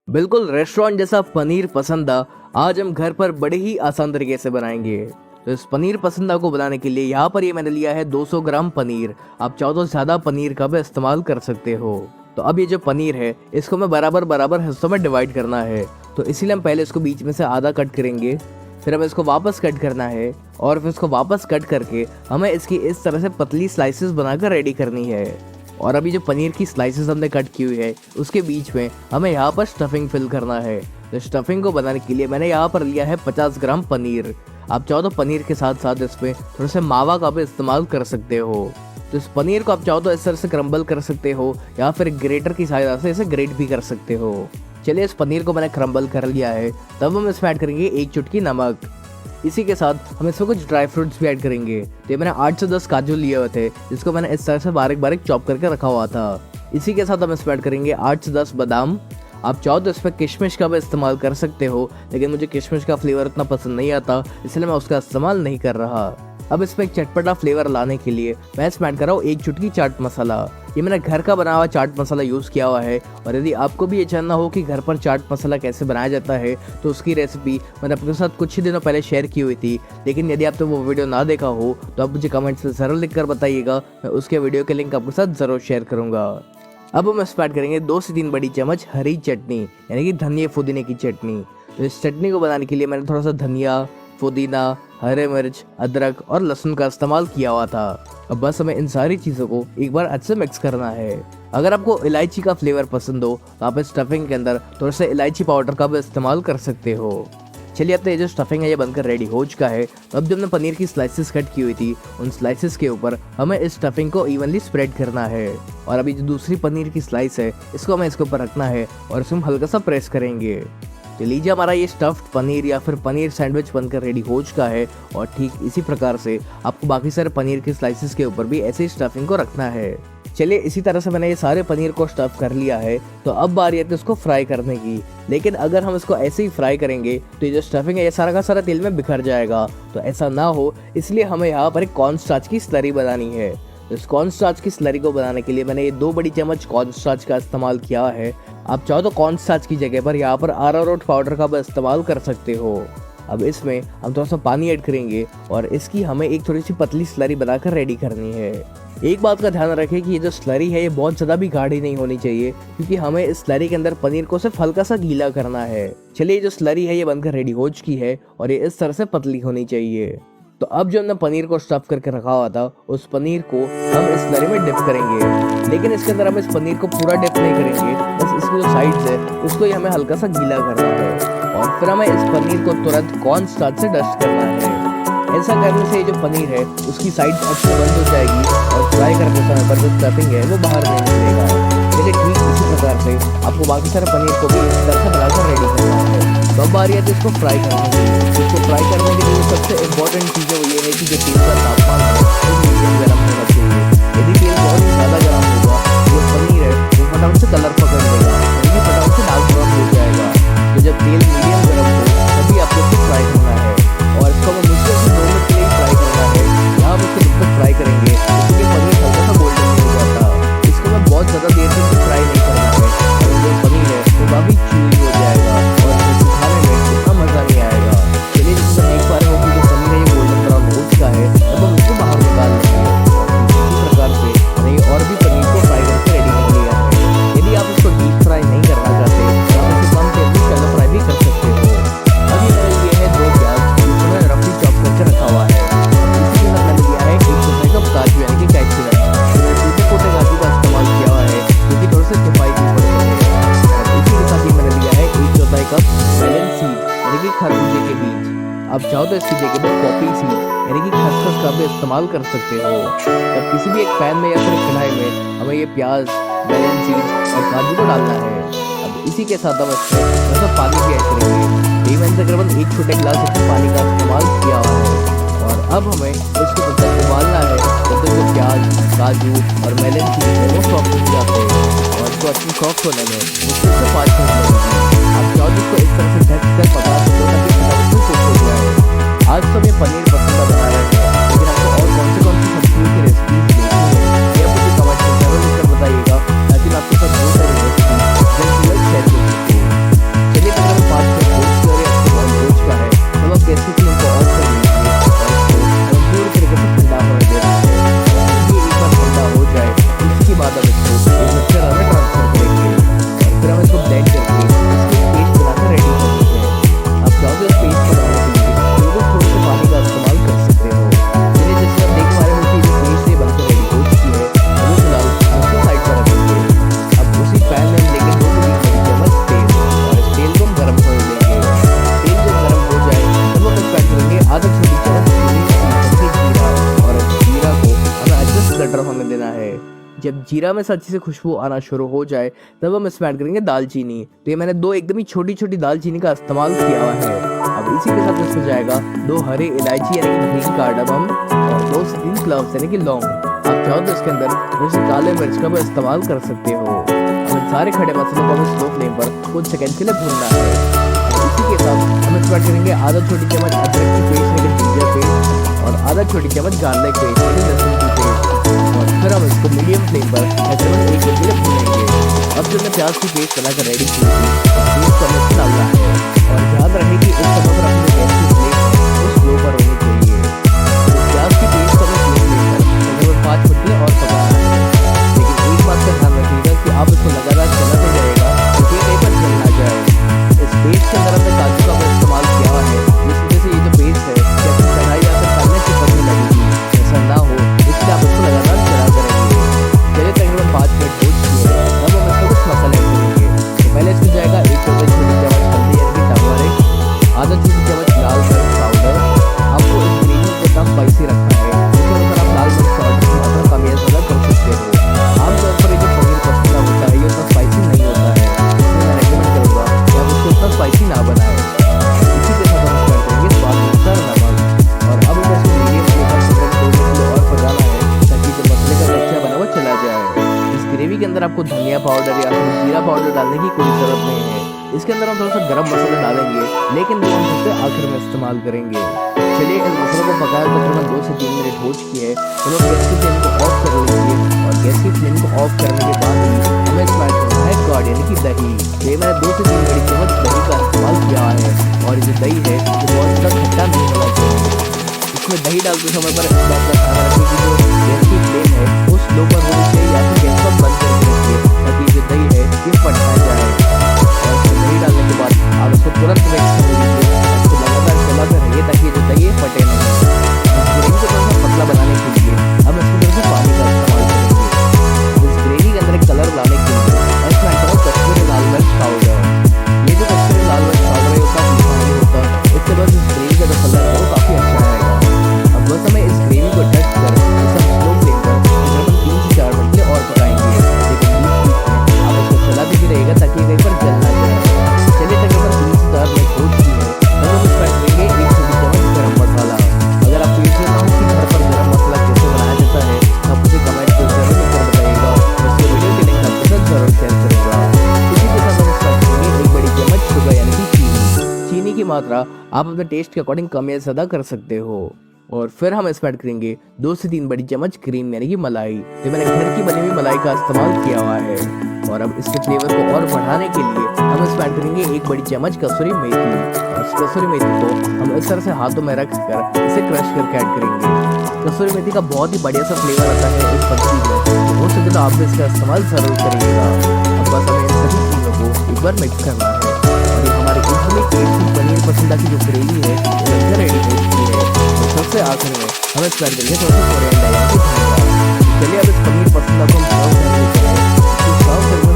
बिल्कुल रेस्टोरेंट जैसा पनीर पसंदा आज हम घर पर बड़े ही आसान तरीके से बनाएंगे। तो इस पनीर पसंदा को बनाने के लिए यहाँ पर ये मैंने लिया है 200 ग्राम पनीर। आप चाहो तो ज़्यादा पनीर का भी इस्तेमाल कर सकते हो। तो अब ये जो पनीर है इसको हमें बराबर बराबर हिस्सों में डिवाइड करना है। तो इसीलिए हम पहले इसको बीच में से आधा कट करेंगे, फिर हमें इसको वापस कट करना है और फिर इसको वापस कट करके हमें इसकी इस तरह से पतली स्लाइसेस बनाकर रेडी करनी है। और अभी जो पनीर की स्लाइसेस हमने कट की हुई है उसके बीच में हमें यहाँ पर स्टफिंग फिल करना है। तो स्टफिंग को बनाने के लिए मैंने यहाँ पर लिया है 50 ग्राम पनीर। आप चाहो तो पनीर के साथ साथ इसमें थोड़ा सा मावा का भी इस्तेमाल कर सकते हो। तो इस पनीर को आप चाहो तो इस तरह से क्रम्बल कर सकते हो या फिर ग्रेटर की सहायता से इसे ग्रेट भी कर सकते हो। चलिए इस पनीर को मैंने क्रम्बल कर लिया है। तब हम इसमें ऐड करेंगे 1 चुटकी नमक। इसी के साथ हम इसमें कुछ ड्राई फ्रूट्स भी ऐड करेंगे। तो ये मैंने 8 से 10 काजू लिए हुए थे जिसको मैंने इस तरह से बारीक बारीक चॉप करके रखा हुआ था। इसी के साथ हम इसमें ऐड करेंगे 8 से 10 बादाम। आप चाहो तो इसमें किशमिश का भी इस्तेमाल कर सकते हो, लेकिन मुझे किशमिश का फ्लेवर इतना पसंद नहीं आता इसलिए मैं उसका इस्तेमाल नहीं कर रहा। अब इसमें एक चटपटा फ्लेवर लाने के लिए मैं इसमें ऐड कर रहा हूँ 1 चुटकी चाट मसाला। ये मैंने घर का बना हुआ चाट मसाला यूज़ किया हुआ है। और यदि आपको भी ये जानना हो कि घर पर चाट मसाला कैसे बनाया जाता है तो उसकी रेसिपी मैंने आपके साथ कुछ ही दिनों पहले शेयर की हुई थी, लेकिन यदि आपने वो वीडियो ना देखा हो तो आप मुझे कमेंट्स में ज़रूर लिख कर बताइएगा। मैं उसके वीडियो के लिंक आपके साथ ज़रूर शेयर करूँगा। अब हम इसमें ऐड करेंगे 2 से 3 बड़ी चम्मच हरी चटनी, यानी कि धनिया पुदीने की चटनी। तो इस चटनी को बनाने के लिए मैंने थोड़ा सा धनिया, पुदीना, हरे मिर्च, अदरक और लहसुन का इस्तेमाल किया हुआ था। अब बस हमें इन सारी चीज़ों को एक बार अच्छे से मिक्स करना है। अगर आपको इलायची का फ्लेवर पसंद हो तो आप इस स्टफिंग के अंदर थोड़ा सा इलायची पाउडर का भी इस्तेमाल कर सकते हो। चलिए अब तो ये जो स्टफिंग है ये बनकर रेडी हो चुका है। तो अब जब हमने पनीर की स्लाइसेस कट की हुई थी उन स्लाइसेस के ऊपर हमें इस स्टफिंग को इवनली स्प्रेड करना है। और अभी जो दूसरी पनीर की स्लाइस है इसको हमें इसके ऊपर रखना है और इसमें हल्का सा प्रेस करेंगे। तो लीजिए हमारा ये स्टफ्ड पनीर या फिर पनीर सैंडविच बनकर रेडी हो चुका है। और ठीक इसी प्रकार से आपको बाकी सारे पनीर के स्लाइसेस के ऊपर भी ऐसे ही स्टफिंग को रखना है। चलिए इसी तरह से मैंने ये सारे पनीर को स्टफ कर लिया है। तो अब बारी आती है इसको फ्राई करने की। लेकिन अगर हम इसको ऐसे ही फ्राई करेंगे तो ये जो स्टफिंग है ये सारा का सारा तेल में बिखर जाएगा। तो ऐसा ना हो इसलिए हमें यहाँ पर एक कॉर्न स्टार्च की स्लरी बनानी है। इस कॉर्न स्टार्च की स्लरी को बनाने के लिए मैंने ये 2 बड़ी चम्मच कॉर्न स्टार्च का इस्तेमाल किया है। आप चाहो तो कॉर्न स्टार्च की जगह पर यहाँ पर अरारोट पाउडर का भी इस्तेमाल कर सकते हो। अब इसमें हम थोड़ा सा पानी ऐड करेंगे और इसकी हमें एक थोड़ी सी पतली स्लरी बनाकर रेडी करनी है। एक बात का ध्यान रखें कि ये जो स्लरी है ये बहुत ज़्यादा भी गाढ़ी नहीं होनी चाहिए, क्योंकि हमें इस स्लरी के अंदर पनीर को सिर्फ हल्का सा गीला करना है। चलिए ये जो स्लरी है ये बनकर रेडी हो चुकी है और ये इस तरह से पतली होनी चाहिए। तो अब जो हमने पनीर को स्टफ करके रखा हुआ था उस पनीर को हम इस स्लरी में डिप करेंगे। लेकिन इसके अंदर हम इस पनीर को पूरा डिप नहीं करेंगे, बस इसकी जो साइड्स है उसको ही हमें हल्का सा गीला करना है। और फिर हमें इस पनीर को तुरंत कॉर्न स्टार्च से डस्ट करना है। ऐसा करने से जो पनीर है उसकी साइड्स अच्छे बंद हो जाएगी और फ्राई करते समय पर जो स्टफिंग है वो बाहर नहीं निकलेगा। चलिए ठीक इसी प्रकार से आपको बाकी सारे पनीर को भी इस तरह से बनाकर रेडी करना है। तो अब बारी आती है इसको फ्राई करने की। इसको फ्राई करने के लिए सबसे इम्पोर्टेंट चीज़ वो ये है कि जो तेल का तापमान है वो मीडियम गर्म होना चाहिए। यदि तेल बहुत ही ज़्यादा गर्म होगा जो पनीर है वो फटाफट से कलर पकड़ लेगा, यानी फटाफट से डार्क ब्राउन हो जाएगा। तो जब तेल मीडियम गर्म हो तभी आपको इसको फ्राई करना है और इसको हमें मुश्किल से 2 मिनट के लिए फ्राई करना है। यहाँ हम इसको जब तक फ्राई करेंगे क्योंकि पनीर हल्का सा गोल्डन नहीं हो जाता। इसको हमें बहुत ज़्यादा देर तक फ्राई नहीं करना है और जो पनीर है वो काफ़ी चूई हो जाएगा और इसे खाने में उतना मज़ा नहीं आएगा। चलिए जैसे देख पा रहे हो कि जो पनीर है ये गोल्डन ब्राउन हो चुका है, तब हम इसको बाहर निकाल लेंगे। इसी प्रकार से हमने और भी पनीर को फ्राई करके रेडी कर लिया है। यदि आप इसको डीप फ्राई नहीं करना चाहते तो आप इसे कम तेल में शैलो फ्राई भी कर सकते हो। अब ये मैंने लिए है 2 प्याज जिसको मैंने रफली चॉप करके रखा हुआ है। इसी के साथ मैंने लिया है 1 चौथाई कप काजू, यानी कि कैप्सिकम। मैंने टूटे काजू का इस्तेमाल किया हुआ है क्योंकि थोड़े से किफायती पड़ते हैं। इसी के साथ ही मैंने लिया है 1 चौथाई कप मेलन सीड, यानी कि खरबूजे के बीज। आप चाहो तो इसकी जगह पर पॉपी सीड यानी कि खसखस का भी इस्तेमाल कर सकते हो। तब किसी भी एक पैन में या फिर एक कढ़ाई में हमें ये प्याज, मेलन सीड और काजू को डालना है। अब इसी के साथ हम इसमें थोड़ा सा पानी भी ऐड करेंगे। मैंने तकरीबन 1 छोटे गिलास इसमें पानी का इस्तेमाल किया हुआ है। और अब हमें इसको तब तक उबालना है जब तक जो प्याज, काजू और मेलन सीड है वो सॉफ्ट हो जाते हैं। और इसको अच्छी सॉफ्ट होने में मुश्किल से 5 मिनट लगेगी। आप चाहो तो इसको इस तरह से ढक कर पका सकते हो ताकि फटाफट से कुक हो जाए। आज तो मैं पनीर पसंदा बना रहे हैं, लेकिन आपको और कौन सी सब्जियों की रेसिपीज देखनी है या मुझे कमेंट में जरूर लिखकर बताइएगा ताकि मैं आपके साथ बहुत सारी रेसिपी जल्द से जल्द शेयर कर सकूँ। जीरा में से अच्छी से खुशबू आना शुरू हो जाए तब हम इसमें ऐड करेंगे दालचीनी। तो ये मैंने 2 एकदम ही छोटी छोटी दालचीनी का इस्तेमाल किया हुआ है। अब इसी के साथ इसमें जाएगा 2 हरे इलायची यानी कि ग्रीन कार्डमम और 2 से 3 क्लव्स यानी कि लौंग। आप चाहो तो इसके अंदर जैसे काले मिर्च का भी इस्तेमाल कर सकते हो। अब इन सारे खड़े मसालों को हमें स्लो फ्लेम पर कुछ सेकंड के लिए भूनना है। इसी के साथ हम इसमें ऐड करेंगे आधा छोटी चम्मच अदरक की पेस्ट यानी कि जिंजर पेस्ट और आधा छोटी चम्मच गार्लिक पेस्ट यानी लहसुन की पेस्ट, और फिर हम इसको मीडियम फ्लेम पर तकरीबन 1 मिनट के लिए भूनेंगे। अब जो हमने प्याज की पेस्ट बनाकर रेडी की थी पेस्ट को हमें इसमें डालना है, और ध्यान रहे कि इस समय पर अपनी गैस की फ्लेम है वो स्लो पर होनी चाहिए। तो प्याज की पेस्ट को हमें स्लो फ्लेम पर तकरीबन 5 मिनट के लिए और पकाना है। लेकिन एक बात का ध्यान रखिएगा कि आप इसको लगातार चलाते जाइएगा क्योंकि कहीं पर जल ना जाए। इस पेस्ट के अंदर हमने काजू का इस्तेमाल किया हुआ है, जिस वजह से ये जो पेस्ट है जैसे कढ़ाई या फिर तलने से बनने लगेगी, ऐसा ना हो इसलिए आप इसको लगातार चलाते रहिए। चलिए तकरीबन 5 मिनट हो चुके हैं, अब हम इसमें कुछ मसाले ऐड करेंगे। तो पहले इसमें जाएगा 1 छोटी चम्मच हल्दी यानी कि टर्मरिक, आधा छोटी चम्मच लाल मिर्च पाउडर। आपको इस ग्रेवी को जितना स्पाइसी रखना है उसके अनुसार आप लाल मिर्च पाउडर की मात्रा कम या ज़्यादा कर सकते हो। आमतौर पर ये जो पनीर पसंदा होता है ये उतना स्पाइसी नहीं होता है, इसलिए मैं रेकमेंड करूँगा कि आप उसको उतना स्पाइसी ना बनाएं। इसी के साथ हम ऐड करेंगे स्वाद अनुसार नमक, और अब हमें इसको मीडियम फ्लेम पर तकरीबन 2 मिनट के लिए और पकाना है ताकि जो मसाले का टेक्सचर बना वो चला जाए। इस ग्रेवी के अंदर आपको धनिया पाउडर या फिर जीरा पाउडर डालने की कोई ज़रूरत नहीं है। इसके अंदर हम थोड़ा सा गरम मसाला डालेंगे, लेकिन वो हम सबसे आखिर में इस्तेमाल करेंगे। चलिए इन मसालों को पकाया तकरीबन 2 से 3 मिनट हो चुकी है। हम लोग गैस की फ्लेम को ऑफ कर लेंगे, और गैस की फ्लेम को ऑफ करने के बाद ही हमें इसमें ऐड करना है कर्ड यानी कि दही। तो ये मैंने 2 से 3 बड़ी चम्मच दही का इस्तेमाल किया है, और ये जो दही है ये बहुत ज़्यादा खट्टा नहीं होना चाहिए। इसमें दही डालते समय पर इस बात का ध्यान रखें कि जो गैस की फ्लेम है वो स्लो पर होनी चाहिए या फिर गैस को बंद करके रखिए ताकि जो दही है ये फट ना जाए। और इसमें दही डालने के बाद आप इसको तुरंत मिक्स कर लीजिए, इसको लगातार चलाते रहिए ताकि जो दही है फटे नहीं। इस ग्रेवी को थोड़ा सा पतला बनाने के लिए हम इसमें थोड़ा सा पानी का इस्तेमाल करेंगे। इस ग्रेवी के अंदर एक कलर लाने के लिए मैं इसमें ऐड करूँ कश्मीरी लाल मिर्च पाउडर। ये जो कश्मीरी लाल मिर्च पाउडर है उसका तीखा नहीं होता, इससे बस इस ग्रेवी का जो कलर है वो काफ़ी अच्छा आएगा। अब बस हमें इस ग्रेवी को ढक कर इसे स्लो फ्लेम पर तकरीबन 3 से 4 मिनट के लिए और पकाएंगे, लेकिन बीच में आप इसको चलाते भी रहिएगा ताकि कहीं पर जल ना जाए। चलिए तकरीबन 3 से 4 मिनट हो चुकी है, तब हम इसमें ऐड करेंगे 1 छोटी चम्मच गरम मसाला। अगर आपको ये जानना हो कि घर पर गरम मसाला कैसे बनाया जाता है तो आप मुझे कमेंट में जरूर लिखकर बताइएगा, उसके वीडियो की लिंक आपके साथ जरूर शेयर करूँगा। इसी के साथ हम इसमें ऐड करेंगे 1 बड़ी चम्मच शुगर यानी कि चीनी की मात्रा आप अपने टेस्ट के अकॉर्डिंग कम या ज़्यादा कर सकते हो। और फिर हम इसमें ऐड करेंगे 2 से 3 बड़ी चम्मच क्रीम यानी कि मलाई। तो मैंने घर की बनी हुई मलाई का इस्तेमाल किया हुआ है। और अब इसके फ्लेवर को और बढ़ाने के लिए हम इसमें ऐड करेंगे 1 बड़ी चम्मच कसूरी मेथी। और इस कसूरी मेथी को हम इस तरह से हाथों में रख कर इसे क्रश करके ऐड करेंगे। कसूरी मेथी का बहुत ही बढ़िया सा फ्लेवर आता है इस सब्जी में, तो हो सके तो आप भी इसका इस्तेमाल ज़रूर करिएगा। अब बस हमें इन सभी चीज़ों को एक बार मिक्स करना है, और ये हमारी एकदम टेस्टी पनीर पसंदा की जो ग्रेवी है वो लगभग रेडी हो चुकी है। और सबसे आखिर में हम इस पर करेंगे थोड़ा सा कोरिएंडर यानी कि धनिया। चलिए अब इस पनीर पसंदा को हम सर्व करने